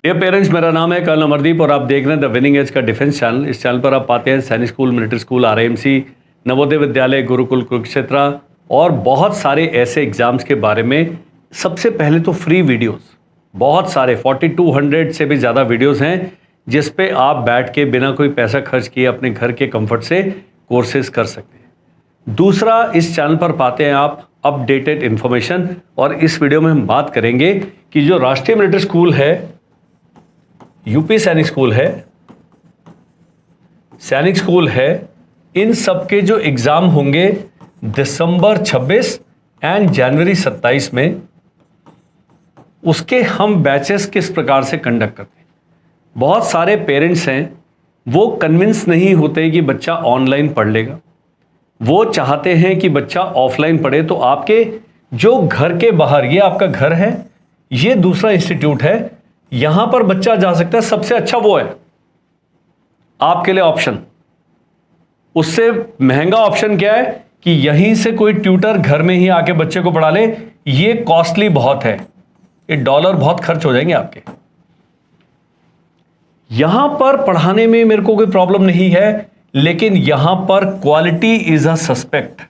Dear parents, मेरा नाम है कर्नल अमरदीप और आप देख रहे हैं द विनिंग एज का डिफेंस चैनल। इस चैनल पर आप पाते हैं सैनिक school, military school, RMC, Navodaya Vidyalaya, Gurukul, Kurukshetra और बहुत सारे ऐसे एग्जाम्स के बारे में सबसे पहले तो फ्री वीडियोस, बहुत सारे 4200 से भी ज़्यादा वीडियोस हैं जिस पे आप बैठ के बिना कोई पैसा खर्च किए अपने घर के कंफर्ट से कोर्सेज कर सकते हैं। दूसरा, इस चैनल पर पाते हैं आप अपडेटेड इन्फॉर्मेशन और इस वीडियो में हम बात करेंगे कि जो राष्ट्रीय मिलिट्री स्कूल है, यूपी सैनिक स्कूल है, सैनिक स्कूल है, इन सब के जो एग्जाम होंगे दिसंबर 26 एंड जनवरी 27 में, उसके हम बैचेस किस प्रकार से कंडक्ट करते हैं। बहुत सारे पेरेंट्स हैं वो कन्विंस नहीं होते कि बच्चा ऑनलाइन पढ़ लेगा, वो चाहते हैं कि बच्चा ऑफलाइन पढ़े। तो आपके जो घर के बाहर, ये आपका घर है, ये दूसरा इंस्टीट्यूट है, यहां पर बच्चा जा सकता है। सबसे अच्छा वो है आपके लिए ऑप्शन। उससे महंगा ऑप्शन क्या है कि यहीं से कोई ट्यूटर घर में ही आके बच्चे को पढ़ा ले। ये कॉस्टली बहुत है, ये डॉलर बहुत खर्च हो जाएंगे आपके। यहां पर पढ़ाने में मेरे को कोई प्रॉब्लम नहीं है, लेकिन यहां पर क्वालिटी इज अ सस्पेक्ट।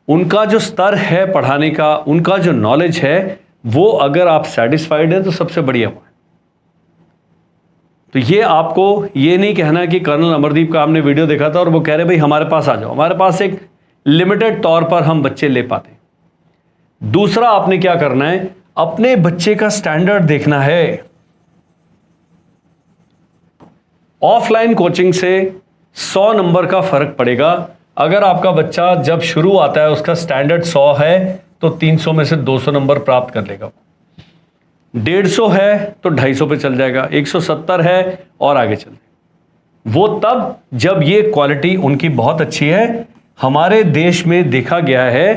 उनका जो स्तर है पढ़ाने का, उनका जो नॉलेज है, वो अगर आप सेटिस्फाइड है तो सबसे बढ़िया है। तो ये आपको ये नहीं कहना कि कर्नल अमरदीप का हमने वीडियो देखा था और वो कह रहे भाई हमारे पास आ जाओ। हमारे पास एक लिमिटेड तौर पर हम बच्चे ले पाते। दूसरा, आपने क्या करना है, अपने बच्चे का स्टैंडर्ड देखना है। ऑफलाइन कोचिंग से 100 नंबर का फर्क पड़ेगा। अगर आपका बच्चा जब शुरू आता है उसका स्टैंडर्ड 100 है तो 300 में से 200 नंबर प्राप्त कर लेगा। 150 है तो 250 पे चल जाएगा, 170 है और आगे चल जाएगा। वो तब जब ये क्वालिटी उनकी बहुत अच्छी है। हमारे देश में देखा गया है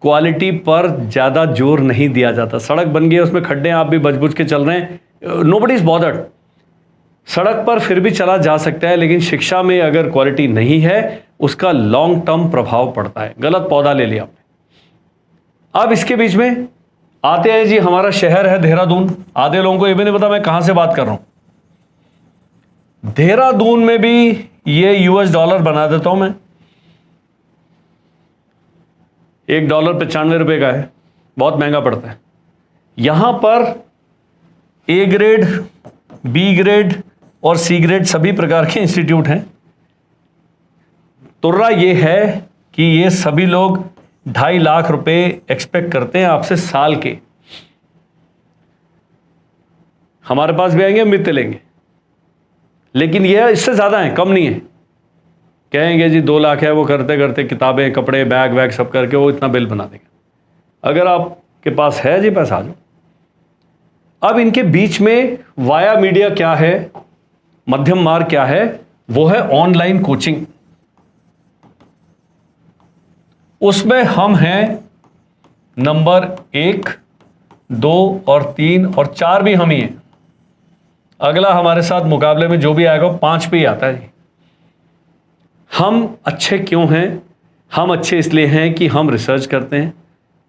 क्वालिटी पर ज्यादा जोर नहीं दिया जाता। सड़क बन गई है, उसमें खड्डे, आप भी बच के चल रहे हैं, नोबडी इज बॉदर्ड। सड़क पर फिर भी चला जा सकता है, लेकिन शिक्षा में अगर क्वालिटी नहीं है उसका लॉन्ग टर्म प्रभाव पड़ता है। गलत पौधा ले लिया आपने। अब इसके बीच में आते हैं जी, हमारा शहर है देहरादून। आधे लोगों को ये भी नहीं पता मैं कहां से बात कर रहा हूं। देहरादून में भी ये यूएस डॉलर बना देता हूं मैं। $1 95 रुपए का है, बहुत महंगा पड़ता है। यहां पर ए ग्रेड, बी ग्रेड और सी ग्रेड सभी प्रकार के इंस्टीट्यूट हैं। तुर्रा ये है कि ये सभी लोग 2.5 लाख रुपए एक्सपेक्ट करते हैं आपसे साल के। हमारे पास भी आएंगे, हम भी लेंगे, लेकिन यह इससे ज्यादा है, कम नहीं है। कहेंगे जी 2 लाख है, वो करते करते किताबें, कपड़े, बैग वैग सब करके वो इतना बिल बना देगा। अगर आपके पास है जी पैसा, आ जाओ। अब इनके बीच में वाया मीडिया क्या है, मध्यम मार्ग क्या है, वो है ऑनलाइन कोचिंग। उसमें हम हैं नंबर 1, 2 और 3 और 4 भी हम ही हैं। अगला हमारे साथ मुकाबले में जो भी आएगा 5 पे ही आता है। हम अच्छे क्यों हैं? हम अच्छे इसलिए हैं कि हम रिसर्च करते हैं,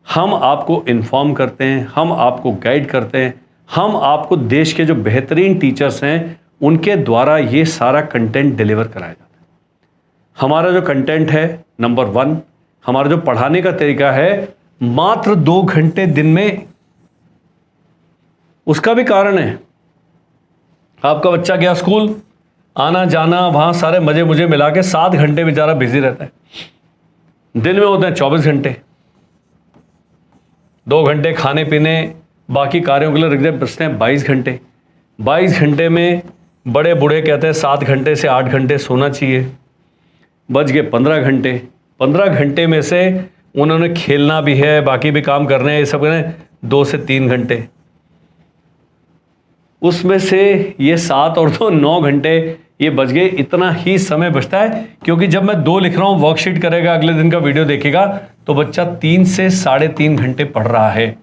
हम आपको इन्फॉर्म करते हैं, हम आपको गाइड करते हैं, हम आपको देश के जो बेहतरीन टीचर्स हैं उनके द्वारा ये सारा कंटेंट डिलीवर कराया जाता है। हमारा जो कंटेंट है नंबर 1, हमारा जो पढ़ाने का तरीका है मात्र 2 घंटे दिन में। उसका भी कारण है, आपका बच्चा गया स्कूल, आना जाना, वहां सारे मजे मुझे मिला के 7 घंटे बेचारा बिजी रहता है। दिन में होते हैं 24 घंटे, 2 घंटे खाने पीने बाकी कार्यों के लिए रख दे, बचते हैं 22 घंटे। 22 घंटे में बड़े बूढ़े कहते हैं 7 घंटे से 8 घंटे सोना चाहिए, बच गए 15 घंटे। 15 घंटे में से उन्होंने खेलना भी है, बाकी भी काम करने हैं, ये सब करें 2 से 3 घंटे। उसमें से ये 7 और 2 9 घंटे ये बच गए। इतना ही समय बचता है क्योंकि जब मैं 2 लिख रहा हूं, वर्कशीट करेगा, अगले दिन का वीडियो देखेगा, तो बच्चा 3 से 3.5 घंटे पढ़ रहा है।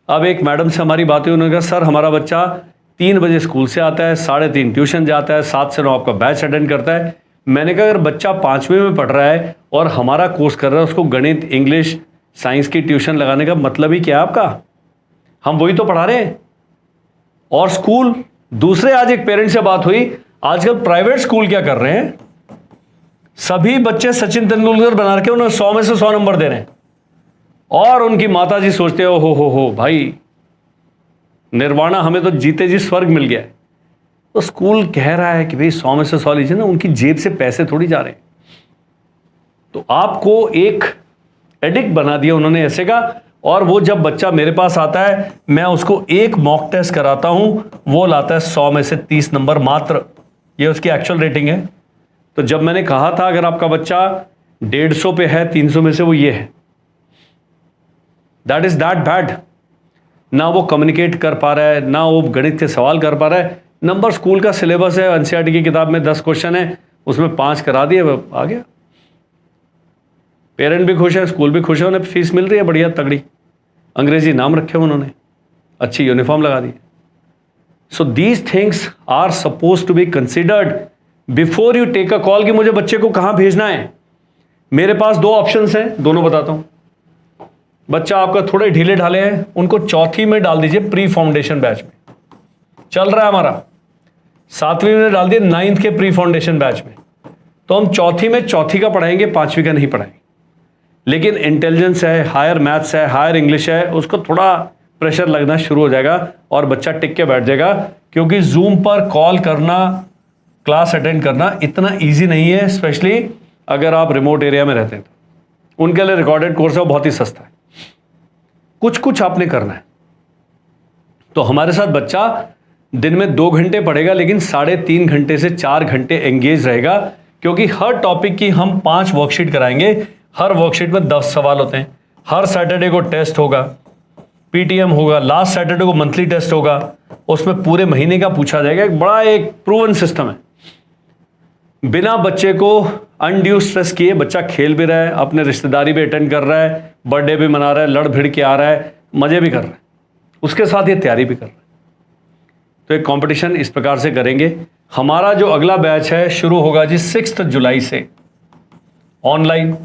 अब एक मैडम से हमारी बात हुई, उन्होंने कहा सर हमारा बच्चा 3 बजे स्कूल से आता है, 3:30 ट्यूशन जाता है, 7 से 9 आपका बैच अटेंड करता है। मैंने कहा अगर बच्चा 5वीं में पढ़ रहा है और हमारा कोर्स कर रहा है, उसको गणित, इंग्लिश, साइंस की ट्यूशन लगाने का मतलब ही क्या है आपका? हम वही तो पढ़ा रहे हैं। और स्कूल दूसरे, आज एक पेरेंट से बात हुई, आजकल प्राइवेट स्कूल क्या कर रहे हैं, सभी बच्चे सचिन तेंदुलकर बना के उन्हें 100 में से 100 नंबर दे रहे हैं, और उनकी माता जी सोचते हो भाई निर्वाणा, हमें तो जीते जी स्वर्ग मिल गया है। तो स्कूल कह रहा है कि भाई 100 में से 100 लीजिए ना, उनकी जेब से पैसे थोड़ी जा रहे हैं। तो आपको एक एडिक्ट बना दिया उन्होंने ऐसे का। और वो जब बच्चा मेरे पास आता है, मैं उसको एक मॉक टेस्ट कराता हूं, वो लाता है 100 में से 30 नंबर मात्र। ये उसकी एक्चुअल रेटिंग है। तो जब मैंने कहा था अगर आपका बच्चा 150 पे है, 300 में से वो ये है, दैट इज दैट बैड। ना वो कम्युनिकेट कर पा रहा है, ना वो गणित के सवाल कर पा रहा है। नंबर स्कूल का सिलेबस है, एनसीईआरटी की किताब में 10 क्वेश्चन है, उसमें 5 करा दिए, आ गया। पेरेंट भी खुश है, स्कूल भी खुश है, उन्हें फीस मिल रही है बढ़िया तगड़ी, अंग्रेजी नाम रखे उन्होंने, अच्छी यूनिफॉर्म लगा दी। So these things are suppose to be considered before you take a call कि मुझे बच्चे को कहां भेजना है। मेरे पास 2 ऑप्शंस हैं, दोनों बताता हूं। बच्चा आपका थोड़े ढीले ढाले हैं, उनको चौथी में डाल दीजिए, प्री फाउंडेशन बैच में चल रहा है हमारा। 7वीं में डाल दिए 9th के प्री फाउंडेशन बैच में। तो हम चौथी में चौथी का पढ़ाएंगे, 5वीं का नहीं पढ़ाएंगे। लेकिन इंटेलिजेंस है, हायर मैथ्स है, हायर इंग्लिश है, उसको थोड़ा प्रेशर लगना शुरू हो जाएगा और बच्चा टिक के बैठ जाएगा। क्योंकि जूम पर कॉल करना, क्लास अटेंड करना इतना ईजी नहीं है, स्पेशली अगर आप रिमोट एरिया में रहते हैं। तो उनके लिए रिकॉर्डेड कोर्स है, वो बहुत ही सस्ता है। कुछ कुछ आपने करना है। तो हमारे साथ बच्चा दिन में 2 घंटे पढ़ेगा, लेकिन 3.5 घंटे से 4 घंटे एंगेज रहेगा। क्योंकि हर टॉपिक की हम 5 वर्कशीट कराएंगे, हर वर्कशीट में 10 सवाल होते हैं। हर सैटरडे को टेस्ट होगा, पीटीएम होगा, लास्ट सैटरडे को मंथली टेस्ट होगा, उसमें पूरे महीने का पूछा जाएगा। एक बड़ा एक प्रूवन सिस्टम है। बिना बच्चे को अनड्यू स्ट्रेस किए, बच्चा खेल भी रहा है, अपने रिश्तेदारी भी अटेंड कर रहा है, बर्थडे भी मना रहा है, लड़ भिड़ के आ रहा है, मजे भी कर रहा है, उसके साथ ये तैयारी भी कर रहा है। तो एक कंपटीशन इस प्रकार से करेंगे। हमारा जो अगला बैच है शुरू होगा जी 6 जुलाई से ऑनलाइन।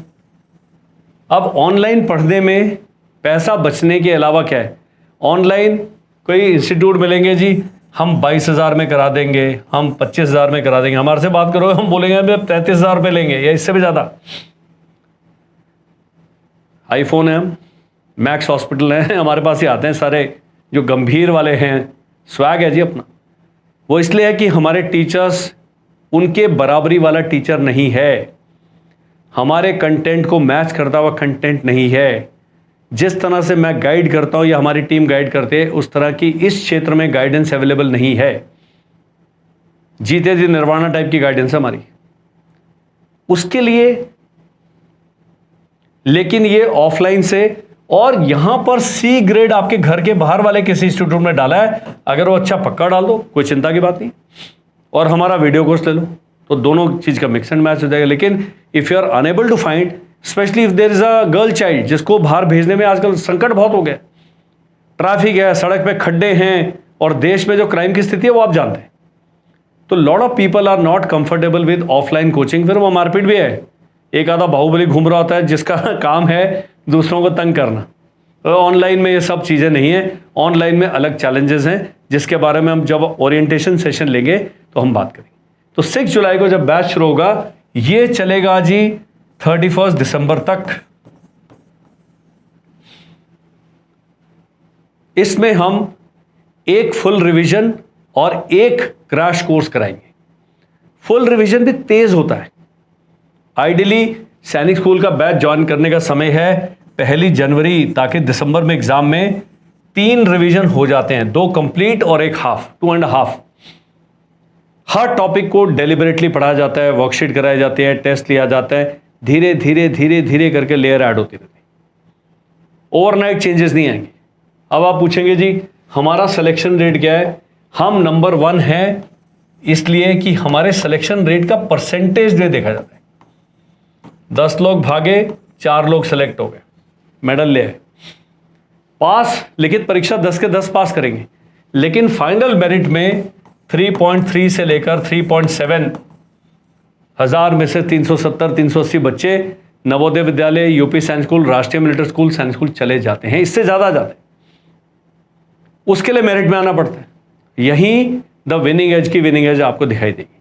अब ऑनलाइन पढ़ने में पैसा बचने के अलावा क्या है, ऑनलाइन कोई इंस्टीट्यूट मिलेंगे जी, हम 22,000 में करा देंगे, हम 25,000 में करा देंगे। हमारे से बात करो, हम बोलेंगे हम 33,000 रुपये लेंगे या इससे भी ज़्यादा। आईफोन है, हम मैक्स हॉस्पिटल है, हमारे पास ही आते हैं सारे जो गंभीर वाले हैं। स्वैग है जी अपना। वो इसलिए है कि हमारे टीचर्स उनके बराबरी वाला टीचर नहीं है, हमारे कंटेंट को मैच करता हुआ कंटेंट नहीं है। जिस तरह से मैं गाइड करता हूं या हमारी टीम गाइड करते हैं, उस तरह की इस क्षेत्र में गाइडेंस अवेलेबल नहीं है। जीते जी निर्वाणा टाइप की गाइडेंस है हमारी उसके लिए। लेकिन ये ऑफलाइन से, और यहां पर सी ग्रेड आपके घर के बाहर वाले किसी इंस्टीट्यूट में डाला है, अगर वो अच्छा पक्का डाल दो, कोई चिंता की बात नहीं, और हमारा वीडियो कोर्स ले लो, तो दोनों चीज का मिक्स एंड मैच हो जाएगा। लेकिन if you are unable to find, specially if there is a girl child, जिसको बाहर भेजने में आजकल संकट बहुत हो गया, ट्रैफिक है, सड़क पे खड्डे हैं, और देश में जो क्राइम की स्थिति है वो आप जानते हैं। तो lot of people are not comfortable with offline coaching. फिर वो मारपीट भी है, एक आधा बाहुबली घूम रहा होता है जिसका काम है दूसरों को तंग करना। तो ऑनलाइन में ये सब चीज़ें नहीं है। ऑनलाइन में अलग चैलेंजेस हैं, जिसके बारे में हम जब ओरिएंटेशन सेशन लेंगे तो हम बात करेंगे। तो 6 जुलाई को जब बैच शुरू होगा, ये चलेगा जी 31 दिसंबर तक। इसमें हम एक फुल रिवीजन और एक क्रैश कोर्स कराएंगे। फुल रिवीजन भी तेज होता है। आइडियली सैनिक स्कूल का बैच ज्वाइन करने का समय है 1 जनवरी, ताकि दिसंबर में एग्जाम में 3 रिवीजन हो जाते हैं, 2 कंप्लीट और 1 हाफ, 2.5। हर टॉपिक को डेलिबरेटली पढ़ाया जाता है, वर्कशीट कराई जाती है, टेस्ट लिया जाता है, धीरे धीरे धीरे धीरे करके लेयर ऐड होती रहती है। ओवरनाइट चेंजेस नहीं आएंगे। अब आप पूछेंगे जी हमारा सिलेक्शन रेट क्या है? हम नंबर 1 है इसलिए कि हमारे सिलेक्शन रेट का परसेंटेज में देखा जाता है। 10 लोग भागे, 4 लोग सेलेक्ट हो गए, मेडल ले आए। पास लिखित परीक्षा 10 के 10 पास करेंगे, लेकिन फाइनल मेरिट में 3.3 से लेकर 3.7 हजार में से 370-380 बच्चे नवोदय विद्यालय, यूपी सैनिक स्कूल, राष्ट्रीय मिलिट्री स्कूल, सैनिक स्कूल चले जाते हैं। इससे ज्यादा जाते हैं। उसके लिए मेरिट में आना पड़ता है। यहीं द विनिंग एज की विनिंग एज आपको दिखाई देगी।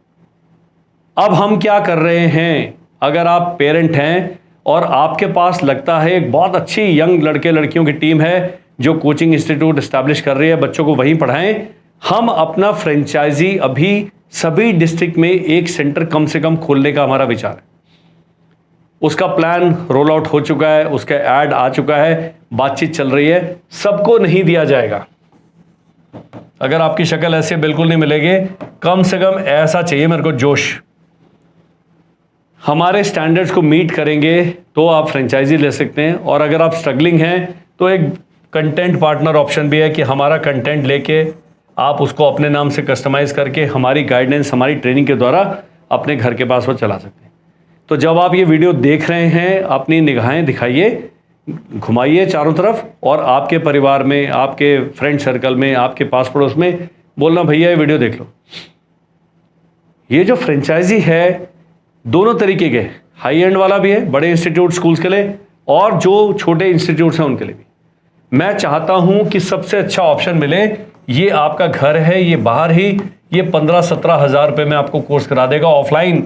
अब हम क्या कर रहे हैं, अगर आप पेरेंट हैं और आपके पास लगता है एक बहुत अच्छी यंग लड़के लड़कियों की टीम है जो कोचिंग इंस्टीट्यूट एस्टैब्लिश कर रही है, बच्चों को वहीं पढ़ाएं। हम अपना फ्रेंचाइजी अभी सभी डिस्ट्रिक्ट में एक सेंटर कम से कम खोलने का हमारा विचार है। उसका प्लान रोल आउट हो चुका है, उसका ऐड आ चुका है, बातचीत चल रही है। सबको नहीं दिया जाएगा। अगर आपकी शक्ल ऐसे बिल्कुल नहीं मिलेगी, कम से कम ऐसा चाहिए मेरे को जोश। हमारे स्टैंडर्ड्स को मीट करेंगे तो आप फ्रेंचाइजी ले सकते हैं। और अगर आप स्ट्रगलिंग हैं तो एक कंटेंट पार्टनर ऑप्शन भी है कि हमारा कंटेंट लेके आप उसको अपने नाम से कस्टमाइज करके हमारी गाइडेंस, हमारी ट्रेनिंग के द्वारा अपने घर के पास वो चला सकते हैं। तो जब आप ये वीडियो देख रहे हैं, अपनी निगाहें दिखाइए, घुमाइए चारों तरफ और आपके परिवार में, आपके फ्रेंड सर्कल में, आपके पास पड़ोस में बोलना, भैया ये वीडियो देख लो। ये जो फ्रेंचाइजी है दोनों तरीके के, हाई एंड वाला भी है बड़े इंस्टीट्यूट स्कूल्स के लिए, और जो छोटे इंस्टीट्यूट्स हैं उनके लिए भी। मैं चाहता हूं कि सबसे अच्छा ऑप्शन मिले। ये आपका घर है, ये बाहर ही, ये 15-17 हज़ार रुपये में आपको कोर्स करा देगा offline,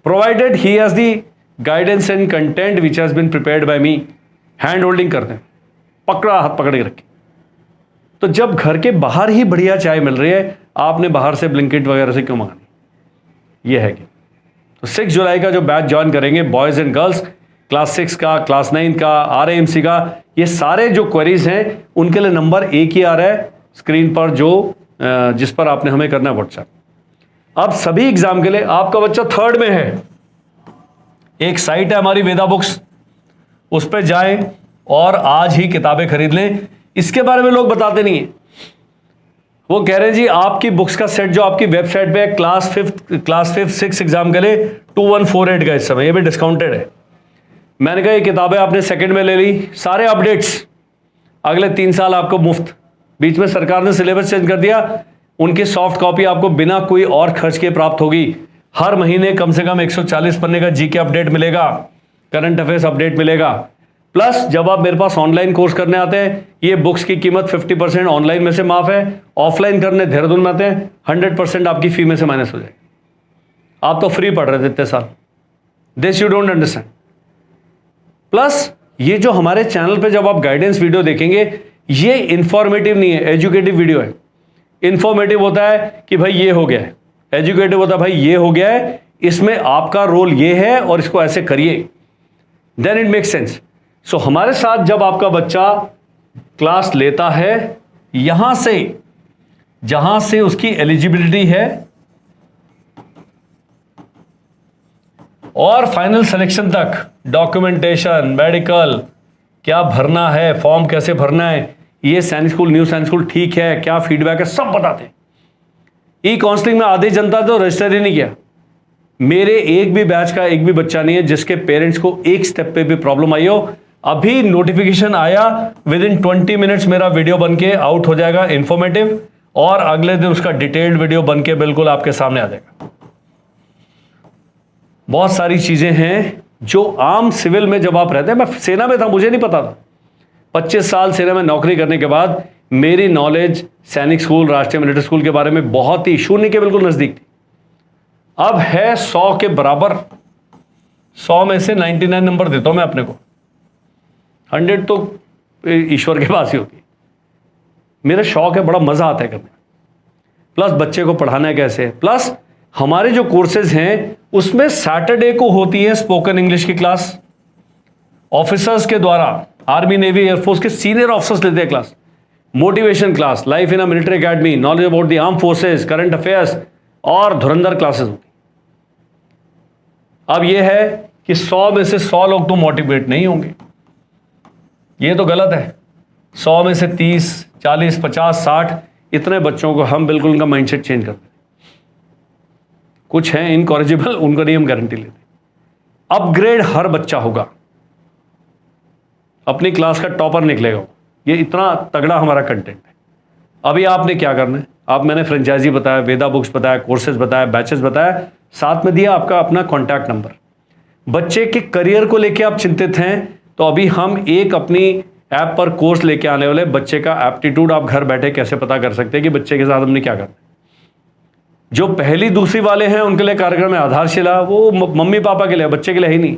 provided he has the guidance and content which has been prepared by me. Hand holding करते हैं, पकड़ा, हाथ पकड़ के रखे। तो जब घर के बाहर ही बढ़िया चाय मिल रही है, आपने बाहर से ब्लिंकिट वगैरह से क्यों मंगानी? ये है कि तो 6 जुलाई का जो बैच ज्वाइन करेंगे, बॉयज एंड गर्ल्स, क्लास 6 का, क्लास 9 का, RAMC का, ये सारे जो क्वेरीज हैं उनके लिए नंबर एक ही आ रहा है स्क्रीन पर, जो जिस पर आपने हमें करना है व्हाट्सएप। अब सभी एग्जाम के लिए आपका बच्चा 3rd में है, एक साइट है हमारी वेदा बुक्स, उस पर जाएं और आज ही किताबें खरीद लें। इसके बारे में लोग बताते नहीं है। वो कह रहे हैं जी आपकी बुक्स का सेट जो आपकी वेबसाइट पे है क्लास 5, 6 एग्जाम के लिए 2148 का इस समय, ये भी डिस्काउंटेड है। मैंने कहा ये किताबें आपने सेकंड में ले ली, सारे अपडेट्स अगले 3 साल आपको मुफ्त। बीच में सरकार ने सिलेबस चेंज कर दिया, उनकी सॉफ्ट कॉपी आपको बिना कोई और खर्च के प्राप्त होगी। हर महीने कम से कम 140 पन्ने का GK अपडेट मिलेगा, करंट अफेयर्स अपडेट मिलेगा। प्लस जब आप मेरे पास ऑनलाइन कोर्स करने आते हैं, ये बुक्स की कीमत 50% ऑनलाइन में से माफ है। ऑफलाइन करने देहरादून में आते हैं, 100% आपकी फी में से माइनस हो जाएगी। आप तो फ्री पढ़ रहे थे इतने साल, this you don't understand. Plus ये जो हमारे चैनल पे जब आप गाइडेंस वीडियो देखेंगे, ये इंफॉर्मेटिव नहीं है, एजुकेटिव वीडियो है। इंफॉर्मेटिव होता है कि भाई ये हो गया है, एजुकेटिव होता है भाई ये हो गया है, इसमें आपका रोल ये है और इसको ऐसे करिए, देन इट मेक सेंस। सो हमारे साथ जब आपका बच्चा क्लास लेता है, यहां से जहां से उसकी एलिजिबिलिटी है और फाइनल सिलेक्शन तक, डॉक्यूमेंटेशन, मेडिकल, क्या भरना है, फॉर्म कैसे भरना है, ये सैनिक स्कूल, न्यू सैनिक स्कूल ठीक है, क्या फीडबैक है, सब बताते हैं। ई काउंसलिंग में आधी जनता तो रजिस्टर ही नहीं किया। मेरे एक भी बैच का एक भी बच्चा नहीं है जिसके पेरेंट्स को एक स्टेप पे भी प्रॉब्लम आई हो। अभी नोटिफिकेशन आया, विद इन 20 मिनट्स मेरा वीडियो बनके आउट हो जाएगा इंफॉर्मेटिव, और अगले दिन उसका डिटेल्ड वीडियो बनके बिल्कुल आपके सामने आ जाएगा। बहुत सारी चीजें हैं जो आम सिविल में जब आप रहते हैं, मैं सेना में था, मुझे नहीं पता था। 25 साल सेना में नौकरी करने के बाद मेरी नॉलेज सैनिक स्कूल, राष्ट्रीय मिलिट्री स्कूल के बारे में बहुत ही शून्य के बिल्कुल नजदीक थी। अब है 100 के बराबर। 100 में से 99 नंबर देता हूं मैं अपने को, 100 तो ईश्वर के पास ही होती है। मेरा शौक है, बड़ा मजा आता है करने। प्लस बच्चे को पढ़ाना है कैसे, प्लस हमारे जो कोर्सेज हैं उसमें सैटरडे को होती है स्पोकन इंग्लिश की क्लास, ऑफिसर्स के द्वारा। आर्मी, नेवी, एयरफोर्स के सीनियर ऑफिसर्स लेते हैं class, motivation class, life in a military academy, knowledge about the arm forces, current affairs, और धुरंधर क्लासेस होती। अब यह है कि 100 में से 100 लोग तो मोटिवेट नहीं होंगे, ये तो गलत है। 100 में से 30, 40, 50, 60 इतने बच्चों को हम बिल्कुल उनका माइंडसेट चेंज कर दें। कुछ हैं इनकॉरिजिबल, उनको नहीं हम गारंटी लेते। अपग्रेड हर बच्चा होगा, अपनी क्लास का टॉपर निकलेगा। ये इतना तगड़ा हमारा कंटेंट है। अभी आपने क्या करना है, आप, मैंने फ्रेंचाइजी बताया, वेदा बुक्स बताया, कोर्सेज बताया, बैचेस बताया, साथ में दिया आपका अपना कॉन्टैक्ट नंबर। बच्चे के करियर को लेके आप चिंतित हैं तो अभी हम एक अपनी ऐप पर कोर्स लेके आने वाले बच्चे का एप्टीट्यूड आप घर बैठे कैसे पता कर सकते हैं कि बच्चे के साथ हमने क्या करना है। जो पहली दूसरी वाले हैं उनके लिए कार्यक्रम है आधारशिला, वो मम्मी पापा के लिए, बच्चे के लिए ही नहीं।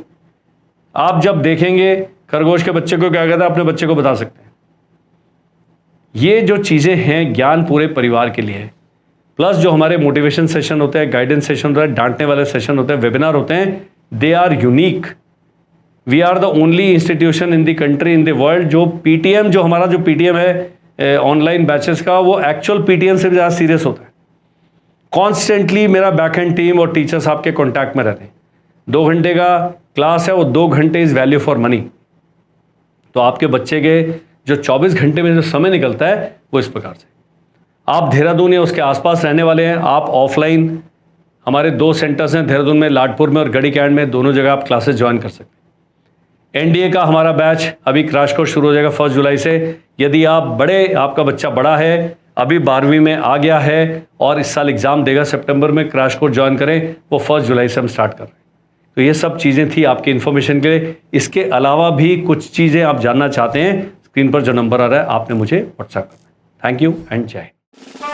आप जब देखेंगे खरगोश के बच्चे को क्या कहता है, अपने बच्चे को बता सकते हैं। ये जो चीज़ें हैं ज्ञान पूरे परिवार के लिए है। प्लस जो हमारे मोटिवेशन सेशन होते हैं, गाइडेंस सेशन होता है, डांटने वाले सेशन होते हैं, वेबिनार होते हैं, they are unique. We are the only institution in the country, in the world, जो पीटीएम, जो हमारा जो पीटीएम है ऑनलाइन बैचेस का, वो एक्चुअल पीटीएम से भी ज़्यादा सीरियस होता है। कॉन्स्टेंटली मेरा बैक एंड टीम और टीचर्स आपके कॉन्टैक्ट में रहते हैं। 2 घंटे का क्लास है, वो 2 घंटे इज़ वैल्यू फॉर मनी। तो आपके बच्चे के जो 24 घंटे में जो समय निकलता है वो इस प्रकार से। आप देहरादून या उसके आसपास रहने वाले हैं, आप ऑफलाइन, हमारे 2 सेंटर्स हैं देहरादून में, लाडपुर में और गढ़ी कैंट में, दोनों जगह आप क्लासेस ज्वाइन कर सकते हैं। एनडीए का हमारा बैच अभी क्रैश कोर्स शुरू हो जाएगा 1 जुलाई से। यदि आपका बच्चा बड़ा है, अभी 12वीं में आ गया है और इस साल एग्जाम देगा सितंबर में, क्रैश कोर्स ज्वाइन करें, वो 1 जुलाई से हम स्टार्ट कर रहे हैं। तो ये सब चीज़ें थी आपकी इन्फॉर्मेशन के लिए। इसके अलावा भी कुछ चीज़ें आप जानना चाहते हैं, स्क्रीन पर जो नंबर आ रहा है आपने मुझे व्हाट्सएप करना है। थैंक यू एंड जय हिंद।